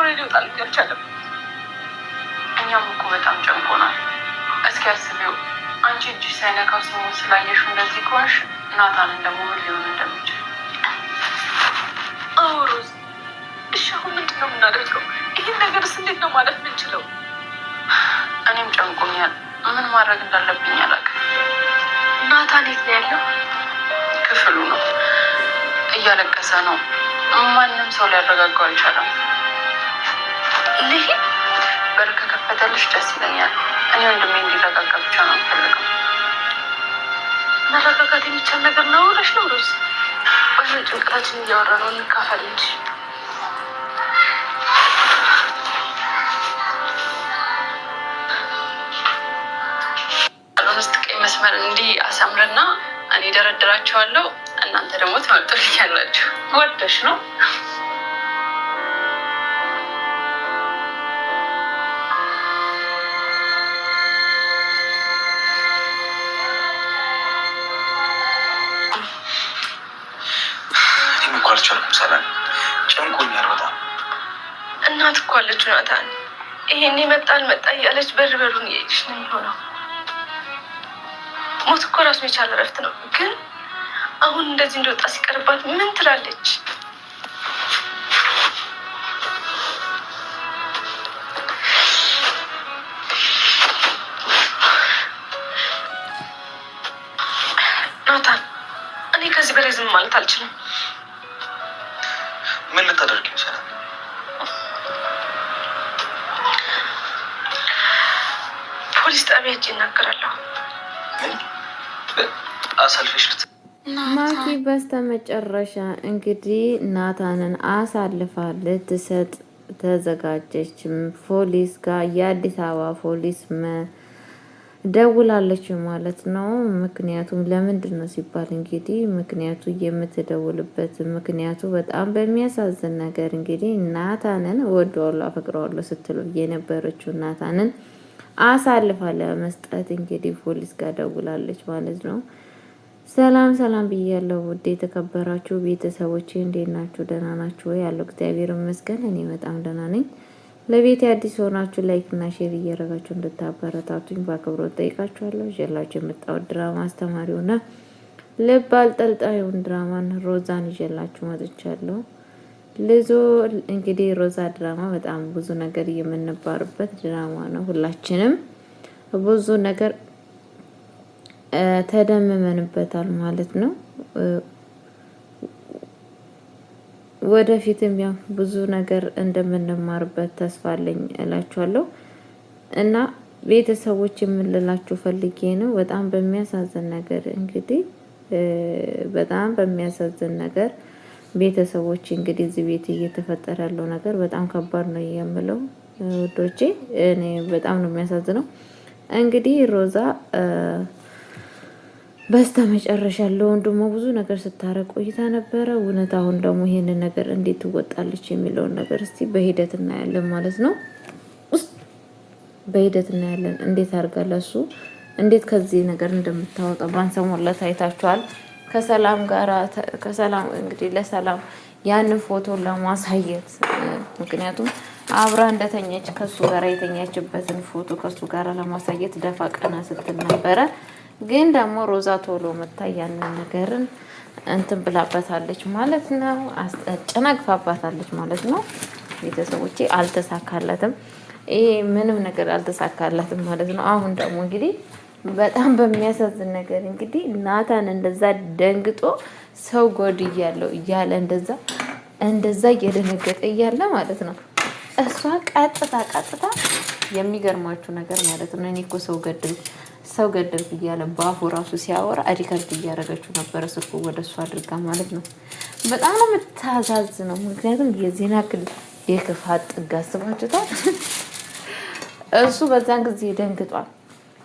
ወሬ ሊወጣልኝ አልቻለም። እኛም እኮ በጣም ጨንቆናል። እስኪ አስቢው፣ አንቺ እጅሽ ሳይነካው ሲሞት ስላየሽው እንደዚህ ከሆንሽ ናታንን ደግሞ ምን ሊሆን እንደሚችል። አዎ ሮዝ፣ እሺ አሁን ምንድን ነው የምናደርገው? ይህን ነገርስ እንዴት ነው ማለት ምንችለው? እኔም ጨንቆኛል። ምን ማድረግ እንዳለብኝ አላውቅም። ናታን የት ነው ያለው? ክፍሉ ነው፣ እያለቀሰ ነው። ማንም ሰው ሊያረጋጋው አልቻለም። ልሂድ? በር ከከፈተልሽ ደስ ይለኛል። እኔ ወንድሜ እንዲረጋጋ ብቻ ነው የምፈልገው። መረጋጋት የሚቻል ነገር ነው ብለሽ ነው ሮዝ? ወይም ጭንቀታችን እያወራ ነው እንካፈል እንጂ። ውስጥ ቀይ መስመር እንዲህ አሳምርና እኔ ደረድራቸዋለሁ፣ እናንተ ደግሞ ትመጡልኛላችሁ። ወደሽ ነው? አልቻልኩም። ሰላም ጨንቆኛል በጣም። እናት እኮ አለች ናታን፣ ይሄኔ መጣ አልመጣ እያለች በርበሩን እየሄድሽ ነው የሚሆነው። ሞት እኮ ራሱ የቻለ እረፍት ነው። ግን አሁን እንደዚህ እንደወጣ ሲቀርባት ምን ትላለች? ናታን፣ እኔ ከዚህ በላይ ዝም ማለት አልችልም። ምን ልታደርግ ይችላል? ፖሊስ ጣቢያ ሄጄ እናገራለሁ። አሳልፈሽ ማኪ በስተመጨረሻ እንግዲህ ናታንን አሳልፋ ልትሰጥ ተዘጋጀች። ፖሊስ ጋር የአዲስ አበባ ፖሊስ ደውላለች ማለት ነው። ምክንያቱም ለምንድን ነው ሲባል እንግዲህ ምክንያቱ የምትደውልበት ምክንያቱ በጣም በሚያሳዝን ነገር እንግዲህ ናታንን እወደዋለሁ አፈቅረዋለሁ ስትሉ የነበረችው ናታንን አሳልፋ ለመስጠት እንግዲህ ፖሊስ ጋር ደውላለች ማለት ነው። ሰላም ሰላም ብያለሁ ውድ የተከበራችሁ ቤተሰቦቼ፣ እንዴት ናችሁ? ደህና ናችሁ ወይ? ያለው እግዚአብሔር ይመስገን እኔ በጣም ደህና ነኝ። ለቤት አዲስ ሆናችሁ ላይክ እና ሼር እያደረጋችሁ እንድታበረታቱኝ በአክብሮት ጠይቃችኋለሁ። ይዤላችሁ የመጣሁት ድራማ አስተማሪውና ልብ አንጠልጣዩን ድራማን ሮዛን ይዤላችሁ መጥቻለሁ። ልዞ እንግዲህ ሮዛ ድራማ በጣም ብዙ ነገር የምንባርበት ድራማ ነው። ሁላችንም ብዙ ነገር ተደምመንበታል ማለት ነው። ወደፊትም ያው ብዙ ነገር እንደምንማርበት ተስፋ አለኝ እላችኋለሁ። እና ቤተሰቦች የምንላችሁ ፈልጌ ነው። በጣም በሚያሳዝን ነገር እንግዲህ በጣም በሚያሳዝን ነገር ቤተሰቦች እንግዲህ እዚህ ቤት እየተፈጠረ ያለው ነገር በጣም ከባድ ነው የምለው ውዶቼ፣ እኔ በጣም ነው የሚያሳዝነው። እንግዲህ ሮዛ በስተመጨረሻ ለወንድሟ ብዙ ነገር ስታረቅ ቆይታ ነበረ። እውነት አሁን ደግሞ ይሄንን ነገር እንዴት ትወጣለች የሚለውን ነገር እስቲ በሂደት እናያለን ማለት ነው። በሂደት እናያለን እንዴት አድርጋ ለሱ እንዴት ከዚህ ነገር እንደምታወጣ ባንሰሞለት አይታችኋል። ከሰላም እንግዲህ ለሰላም ያንን ፎቶ ለማሳየት ምክንያቱም አብራ እንደተኛች ከሱ ጋር የተኛችበትን ፎቶ ከሱ ጋር ለማሳየት ደፋ ቀና ስትል ነበረ። ግን ደግሞ ሮዛ ቶሎ መታ ያንን ነገርን እንትን ብላበታለች ማለት ነው። አጨናግፋባታለች ማለት ነው። ቤተሰቦቼ አልተሳካላትም። ይሄ ምንም ነገር አልተሳካላትም ማለት ነው። አሁን ደግሞ እንግዲህ በጣም በሚያሳዝን ነገር እንግዲህ ናታን እንደዛ ደንግጦ ሰው ጎድያለሁ እያለ እንደዛ እየደነገጠ እያለ ማለት ነው። እሷ ቀጥታ የሚገርማችሁ ነገር ማለት ነው። እኔ እኮ ሰው ገደልኩ እያለ በአፉ ራሱ ሲያወራ ሪከርድ እያደረገችው ነበረ ስልኩ ወደ እሱ አድርጋ ማለት ነው። በጣም ነው የምታሳዝነው። ምክንያቱም የዜና ክል የክፋት ጥግ አስባችሁታል። እሱ በዛን ጊዜ ደንግጧል።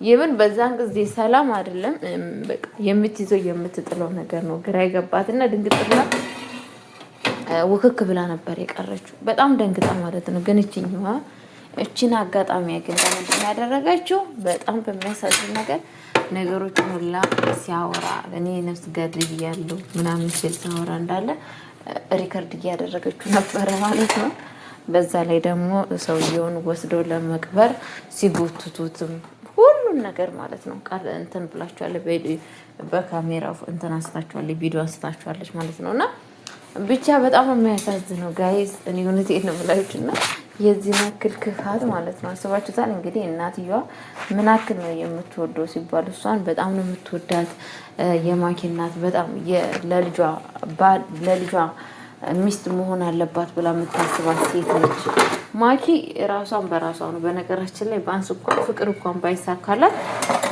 ይብን በዛን ጊዜ ሰላም አይደለም በቃ የምትይዘው የምትጥለው ነገር ነው ግራ ይገባትና ድንግጥና ውክክ ብላ ነበር የቀረችው። በጣም ደንግጣ ማለት ነው። ግን እቺን አጋጣሚ አግኝታ ምንድን ያደረገችው በጣም በሚያሳዝን ነገር ነገሮችን ሁላ ሲያወራ እኔ ነፍስ ገድያለሁ ምናምን ሲል ሲያወራ እንዳለ ሪከርድ እያደረገችው ነበረ ማለት ነው። በዛ ላይ ደግሞ ሰውየውን ወስደው ለመቅበር ሲጎትቱትም ሁሉን ነገር ማለት ነው ቃል እንትን ብላችኋል። በካሜራ እንትን አንስታችኋለች፣ ቪዲዮ አንስታችኋለች ማለት ነው። እና ብቻ በጣም የሚያሳዝነው ጋይዝ፣ እኔ እውነቴን ነው የምላችሁ። እና የዚህ ያክል ክፋት ማለት ነው አስባችሁታል? እንግዲህ እናትየዋ ምን ያክል ነው የምትወደው ሲባል እሷን በጣም ነው የምትወዳት። የማኪ እናት በጣም ለልጇ ሚስት መሆን አለባት ብላ የምታስባት ሴት ነች። ማኪ ራሷን በራሷ ነው። በነገራችን ላይ በአንስ እንኳን ፍቅር እንኳን ባይሳካላት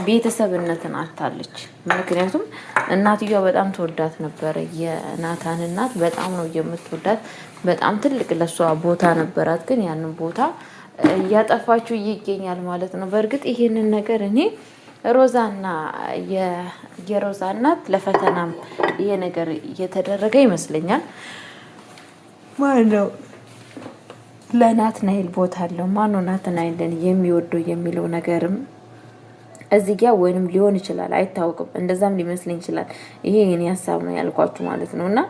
ቤተሰብነትን አታለች። ምክንያቱም እናትየዋ በጣም ተወዳት ነበረ። የናታን እናት በጣም ነው የምትወዳት። በጣም ትልቅ ለሷ ቦታ ነበራት። ግን ያንን ቦታ እያጠፋችው ይገኛል ማለት ነው። በእርግጥ ይሄንን ነገር እኔ ሮዛና የሮዛ እናት ለፈተናም ይሄ ነገር እየተደረገ ይመስለኛል። ማነው ለናትናኤል ቦታ አለው፣ ማነው ናትናኤልን የሚወደው የሚለው ነገርም እዚህ ጋር ወይንም ሊሆን ይችላል፣ አይታወቅም። እንደዛም ሊመስለኝ ይችላል። ይሄ የኔ ሀሳብ ነው ያልኳችሁ ማለት ነው። እና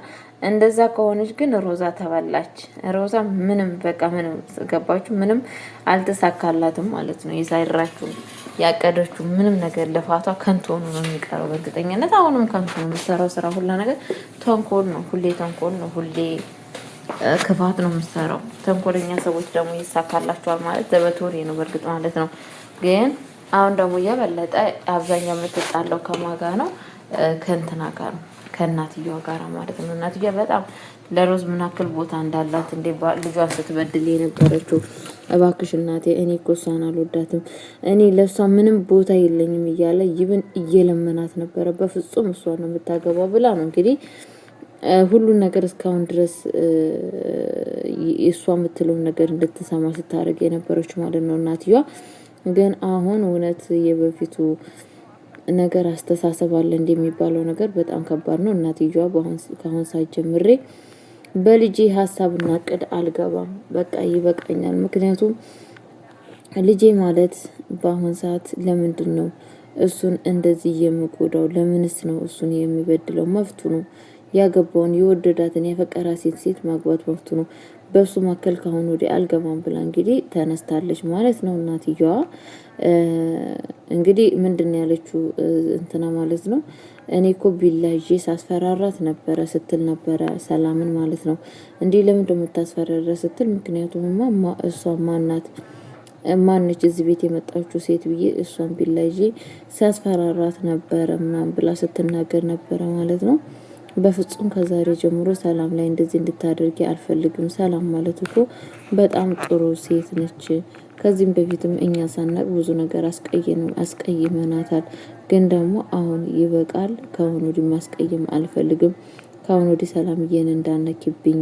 እንደዛ ከሆነች ግን ሮዛ ተበላች። ሮዛ ምንም በቃ ምንም ገባችሁ፣ ምንም አልተሳካላትም ማለት ነው። የሰራችሁ ያቀደችው ምንም ነገር ልፋቷ ከንቱ ሆኖ ነው የሚቀረው። በእርግጠኝነት አሁንም ከንቱ ነው የምትሰራው ስራ፣ ሁላ ነገር ተንኮል ነው፣ ሁሌ ተንኮል ነው፣ ሁሌ ክፋት ነው የምትሰራው። ተንኮለኛ ሰዎች ደግሞ ይሳካላቸዋል ማለት ዘበቶሬ ነው በእርግጥ ማለት ነው። ግን አሁን ደግሞ እየበለጠ አብዛኛው የምትጣለው ከማጋ ነው ከእንትና ጋር ነው ከእናትየዋ ጋር ማለት ነው። እናትየዋ በጣም ለሮዝ ምን ያክል ቦታ እንዳላት እንዴ ልጇን ስትበድል የነበረችው እባክሽ እናቴ እኔ እኮ እሷን አልወዳትም፣ እኔ ለእሷ ምንም ቦታ የለኝም እያለ ይብን እየለመናት ነበረ። በፍጹም እሷ ነው የምታገባው ብላ ነው እንግዲህ ሁሉን ነገር እስካሁን ድረስ እሷ የምትለውን ነገር እንድትሰማ ስታደርግ የነበረች ማለት ነው እናትየዋ። ግን አሁን እውነት የበፊቱ ነገር አስተሳሰብ አለ እንደሚባለው ነገር በጣም ከባድ ነው። እናትየዋ ከአሁን ሰዓት ጀምሬ በልጄ ሀሳብና እቅድ አልገባም፣ በቃ ይበቃኛል። ምክንያቱም ልጄ ማለት በአሁን ሰዓት ለምንድን ነው እሱን እንደዚህ የምጎዳው? ለምንስ ነው እሱን የሚበድለው? መፍቱ ነው ያገባውን የወደዳትን ያፈቀራትን ሴት ማግባት መፍቱ ነው። በሱ መካከል ካሁን ወዲህ አልገባም ብላ እንግዲህ ተነስታለች ማለት ነው እናትየዋ። እንግዲህ ምንድን ያለችው እንትና ማለት ነው እኔ እኮ ቢላጄ ሳስፈራራት ነበረ ስትል ነበረ ሰላምን ማለት ነው። እንዲህ ለምን እንደምታስፈራራ ስትል ምክንያቱም እሷ ማነች እዚህ ቤት የመጣችው ሴት ብዬ እሷን ቢላጄ ሲያስፈራራት ነበረ ምናምን ብላ ስትናገር ነበረ ማለት ነው። በፍጹም ከዛሬ ጀምሮ ሰላም ላይ እንደዚህ እንድታደርጊ አልፈልግም። ሰላም ማለት እኮ በጣም ጥሩ ሴት ነች። ከዚህም በፊትም እኛ ሳናቅ ብዙ ነገር አስቀይመናታል። ግን ደግሞ አሁን ይበቃል። ከአሁን ወዲህ ማስቀየም አልፈልግም። ከአሁን ወዲህ ሰላምዬን እንዳነኪብኝ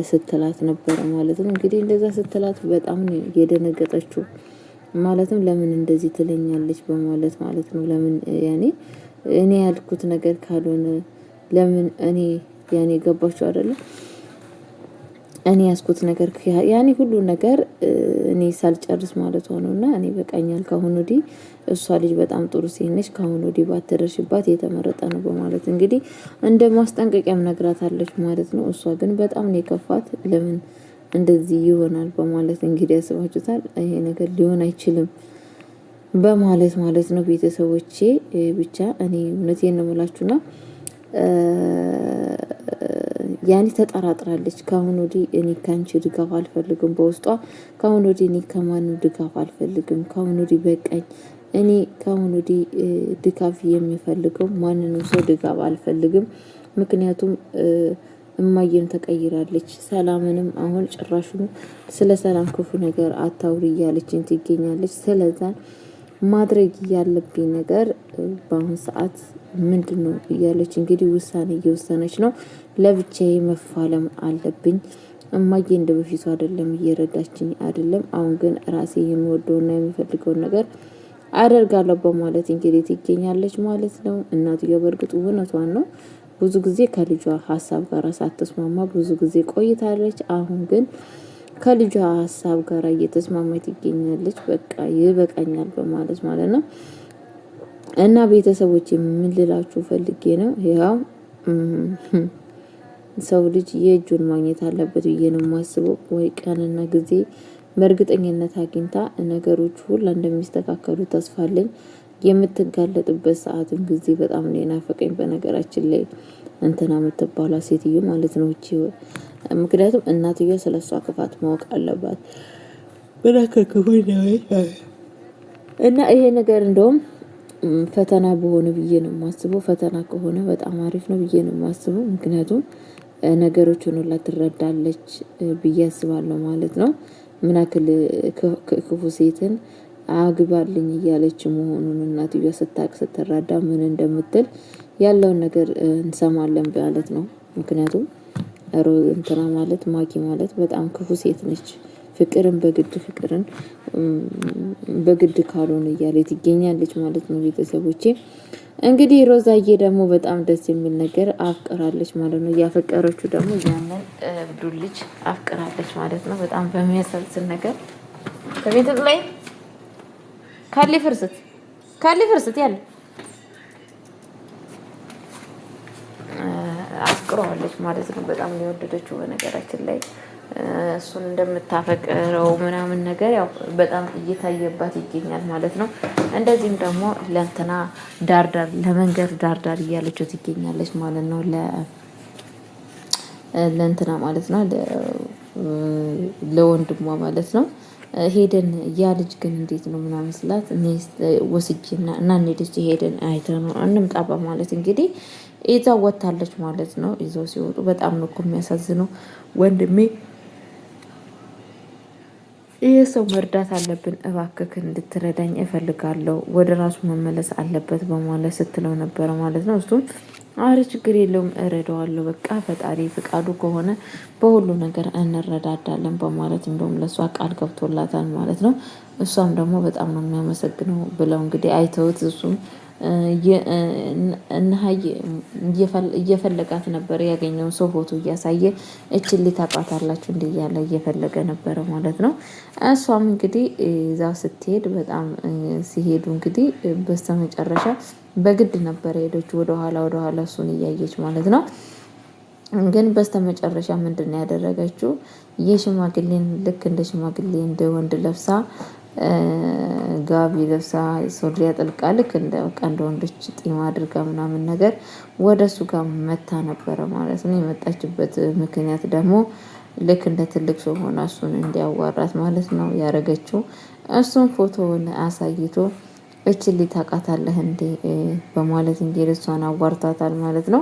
ስትላት ነበረ ማለት ነው። እንግዲህ እንደዛ ስትላት በጣም የደነገጠችው ማለትም ለምን እንደዚህ ትለኛለች በማለት ማለት ነው። ለምን እኔ ያልኩት ነገር ካልሆነ ለምን እኔ ገባችሁ አይደለም? እኔ ያስኩት ነገር ሁሉ ነገር እኔ ሳልጨርስ ማለት ሆነውና እኔ በቃኛል። ካሁን ወዲህ እሷ ልጅ በጣም ጥሩ ሴት ነች፣ ካሁን ወዲህ ባትደርሽባት የተመረጠ ነው በማለት እንግዲህ እንደ ማስጠንቀቂያም ነግራታለች ማለት ነው። እሷ ግን በጣም ነው የከፋት። ለምን እንደዚህ ይሆናል በማለት እንግዲህ ያስባችሁታል። ይሄ ነገር ሊሆን አይችልም በማለት ማለት ነው። ቤተሰቦቼ ብቻ እኔ እውነቴን ነው የምላችሁና ተጠራጥራለች። ካሁን ወዲህ እኔ ካንቺ ድጋፍ አልፈልግም፣ በውስጧ ካሁን ወዲህ እኔ ከማንም ድጋፍ አልፈልግም፣ ካሁን ወዲህ በቃኝ፣ እኔ ካሁን ወዲህ ድጋፍ የሚፈልገው ማንንም ሰው ድጋፍ አልፈልግም። ምክንያቱም እማየም ተቀይራለች። ሰላምንም አሁን ጭራሹን ስለ ሰላም ክፉ ነገር አታውሪ እያለችን ትገኛለች። ስለዛ ማድረግ ያለብኝ ነገር በአሁን ሰዓት ምንድነው እያለች እንግዲህ ውሳኔ እየወሰነች ነው። ለብቻዬ መፋለም አለብኝ። እማዬ እንደ በፊቱ አይደለም፣ እየረዳችኝ አይደለም። አሁን ግን ራሴ የሚወደውና የሚፈልገውን ነገር አደርጋለሁ በማለት እንግዲህ ትገኛለች ማለት ነው። እናትየው በእርግጥ እውነቷን ነው። ብዙ ጊዜ ከልጇ ሀሳብ ጋር ሳትስማማ ብዙ ጊዜ ቆይታለች። አሁን ግን ከልጇ ሀሳብ ጋር እየተስማማች ትገኛለች። በቃ ይበቃኛል በማለት ማለት ነው። እና ቤተሰቦች ምን ልላችሁ ፈልጌ ነው ያው ሰው ልጅ የእጁን ማግኘት አለበት ብዬ ነው የማስበው። ወይ ቀንና ጊዜ በእርግጠኝነት አግኝታ ነገሮች ሁላ እንደሚስተካከሉ ተስፋ አለኝ። የምትጋለጥበት ሰዓትም ጊዜ በጣም ነው የናፈቀኝ። በነገራችን ላይ እንትና የምትባሏ ሴትዮ ማለት ነው እቺ ምክንያቱም እናትየው ስለሷ ክፋት ማወቅ አለባት። እና ይሄ ነገር እንደውም ፈተና በሆነ ብዬ ነው የማስበው። ፈተና ከሆነ በጣም አሪፍ ነው ብዬ ነው የማስበው። ምክንያቱም ነገሮችን ሁላ ትረዳለች ብዬ አስባለሁ ማለት ነው። ምን ያክል ክፉ ሴትን አግባልኝ እያለች መሆኑን እናትየዋ ስታቅ ስትረዳ ምን እንደምትል ያለውን ነገር እንሰማለን ማለት ነው። ምክንያቱም እንትና ማለት ማኪ ማለት በጣም ክፉ ሴት ነች። ፍቅርን በግድ ካልሆነ እያለ ትገኛለች ማለት ነው። ቤተሰቦቼ እንግዲህ ሮዛዬ ደግሞ በጣም ደስ የሚል ነገር አፍቅራለች ማለት ነው። እያፈቀረችው ደግሞ ያንን እብዱን ልጅ አፍቅራለች ማለት ነው። በጣም በሚያሳዝን ነገር ከቤት ላይ ካሊ ፍርስት ያለ አፍቅረዋለች ማለት ነው። በጣም ነው የወደደችው በነገራችን ላይ እሱን እንደምታፈቅረው ምናምን ነገር ያው በጣም እየታየባት ይገኛል ማለት ነው። እንደዚህም ደግሞ ለእንትና ዳርዳር ለመንገድ ዳርዳር እያለችው ትገኛለች ማለት ነው። ለእንትና ማለት ነው ለወንድሟ ማለት ነው። ሄደን ያ ልጅ ግን እንዴት ነው ምናምን ስላት ወስጂና እና እንሂድ ሄደን አይተን ነው እንምጣ በማለት እንግዲህ ይዛው ወታለች ማለት ነው። ይዘው ሲወጡ በጣም ነው እኮ የሚያሳዝነው ወንድሜ ይሄ ሰው መርዳት አለብን እባክህ እንድትረዳኝ እፈልጋለሁ፣ ወደ ራሱ መመለስ አለበት በማለት ስትለው ነበረ ማለት ነው። እሱም አረ ችግር የለውም እረዳዋለሁ፣ በቃ ፈጣሪ ፍቃዱ ከሆነ በሁሉ ነገር እንረዳዳለን በማለት እንደውም ለእሷ ቃል ገብቶላታል ማለት ነው። እሷም ደግሞ በጣም ነው የሚያመሰግነው ብለው እንግዲህ አይተውት እሱም እየፈለጋት ነበር ያገኘውን ሰው ፎቶ እያሳየ እችን ታውቃታላችሁ እንዲህ እያለ እየፈለገ ነበረ ማለት ነው። እሷም እንግዲህ እዛ ስትሄድ በጣም ሲሄዱ እንግዲህ በስተመጨረሻ በግድ ነበር ሄደችው ወደኋላ እሱን እያየች ማለት ነው። ግን በስተመጨረሻ ምንድነው ያደረገችው? የሽማግሌን ልክ እንደ ሽማግሌ እንደ ወንድ ለብሳ ጋቢ ለብሳ ሱሪ አጥልቃ ልክ እንደ ወንዶች ጢም አድርጋ ምናምን ነገር ወደ እሱ ጋር መታ ነበረ ማለት ነው። የመጣችበት ምክንያት ደግሞ ልክ እንደ ትልቅ ሰው ሆና እሱን እንዲያዋራት ማለት ነው ያደረገችው። እሱን ፎቶውን አሳይቶ እችን ታውቃታለህ እንዴ በማለት እንግዲህ እሷን አዋርታታል ማለት ነው።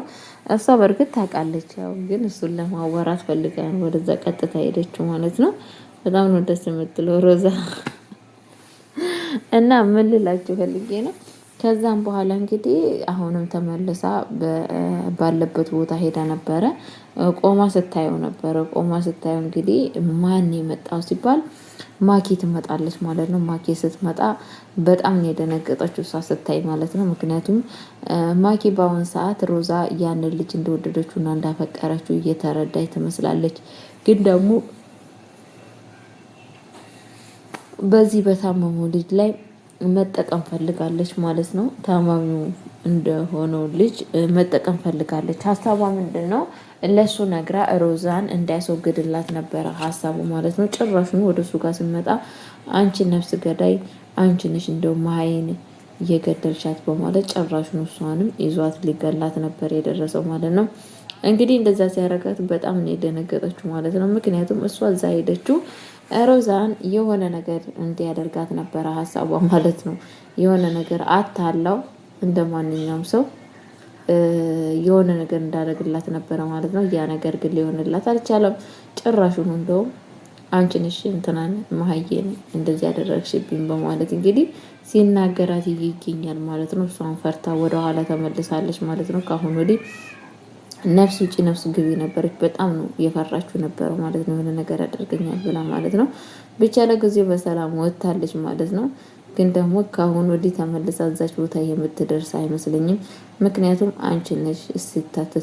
እሷ በእርግጥ ታውቃለች፣ ያው ግን እሱን ለማዋራት ፈልጋ ወደዛ ቀጥታ ሄደችው ማለት ነው። በጣም ነው ደስ የምትለው ሮዛ እና ምን ልላችሁ ፈልጌ ነው። ከዛም በኋላ እንግዲህ አሁንም ተመልሳ ባለበት ቦታ ሄዳ ነበረ። ቆማ ስታየው እንግዲህ ማን የመጣው ሲባል ማኪ ትመጣለች ማለት ነው። ማኪ ስትመጣ በጣም ነው የደነገጠችው እሷ ስታይ ማለት ነው። ምክንያቱም ማኪ በአሁን ሰዓት ሮዛ ያንን ልጅ እንደወደደችውና እንዳፈቀረችው እየተረዳች ትመስላለች። ግን ደግሞ በዚህ በታመመው ልጅ ላይ መጠቀም ፈልጋለች ማለት ነው። ታማሚው እንደሆነው ልጅ መጠቀም ፈልጋለች። ሀሳቧ ምንድን ነው? ለሱ ነግራ ሮዛን እንዳያስወግድላት ነበረ ሀሳቡ ማለት ነው። ጭራሹን ወደ እሱ ጋር ስንመጣ አንቺ ነፍስ ገዳይ አንቺ ነሽ እንደው ማይን እየገደልሻት በማለት ጭራሹን እሷንም ይዟት ሊገላት ነበር የደረሰው ማለት ነው። እንግዲህ እንደዛ ሲያረጋት በጣም ነው የደነገጠችው ማለት ነው። ምክንያቱም እሷ እዛ ሄደችው ሮዛን የሆነ ነገር እንዲያደርጋት ነበረ ሀሳቧ ማለት ነው። የሆነ ነገር አታላው እንደ ማንኛውም ሰው የሆነ ነገር እንዳደረግላት ነበረ ማለት ነው። ያ ነገር ግን ሊሆንላት አልቻለም። ጭራሹን እንደውም አንቺ ነሽ እንትናን መሀየን እንደዚህ ያደረግሽብኝ በማለት እንግዲህ ሲናገራት ይገኛል ማለት ነው። እሷን ፈርታ ወደ ኋላ ተመልሳለች ማለት ነው። ከአሁን ወዲህ ነፍስ ውጪ ነፍስ ግቢ ነበረች። በጣም ነው የፈራችው ነበረው ማለት ነው። የሆነ ነገር ያደርገኛል ብላ ማለት ነው። ብቻ ለጊዜው በሰላም ወጥታለች ማለት ነው። ግን ደግሞ ከአሁን ወዲህ ተመልሳ እዛች ቦታ የምትደርስ አይመስለኝም። ምክንያቱም አንቺ ነሽ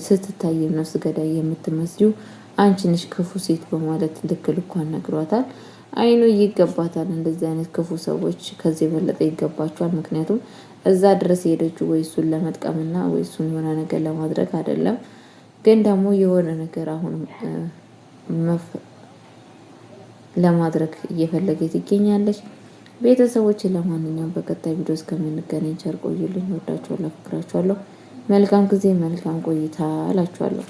ስትታይ ነፍስ ገዳይ የምትመስዩ አንቺ ነሽ ክፉ ሴት በማለት ልክ ልኳን ነግሯታል። አይኑ ይገባታል። እንደዚህ አይነት ክፉ ሰዎች ከዚህ የበለጠ ይገባቸዋል። ምክንያቱም እዛ ድረስ ሄደችው ወይ እሱን ለመጥቀምና ወይ እሱን የሆነ ነገር ለማድረግ አይደለም። ግን ደግሞ የሆነ ነገር አሁን ለማድረግ እየፈለገ ትገኛለች። ቤተሰቦች ለማንኛውም በቀጣይ ቪዲዮ እስከምንገናኝ ቸር ቆዩልኝ። ወዳችኋለሁ፣ አፍቅራችኋለሁ። መልካም ጊዜ መልካም ቆይታ እላችኋለሁ።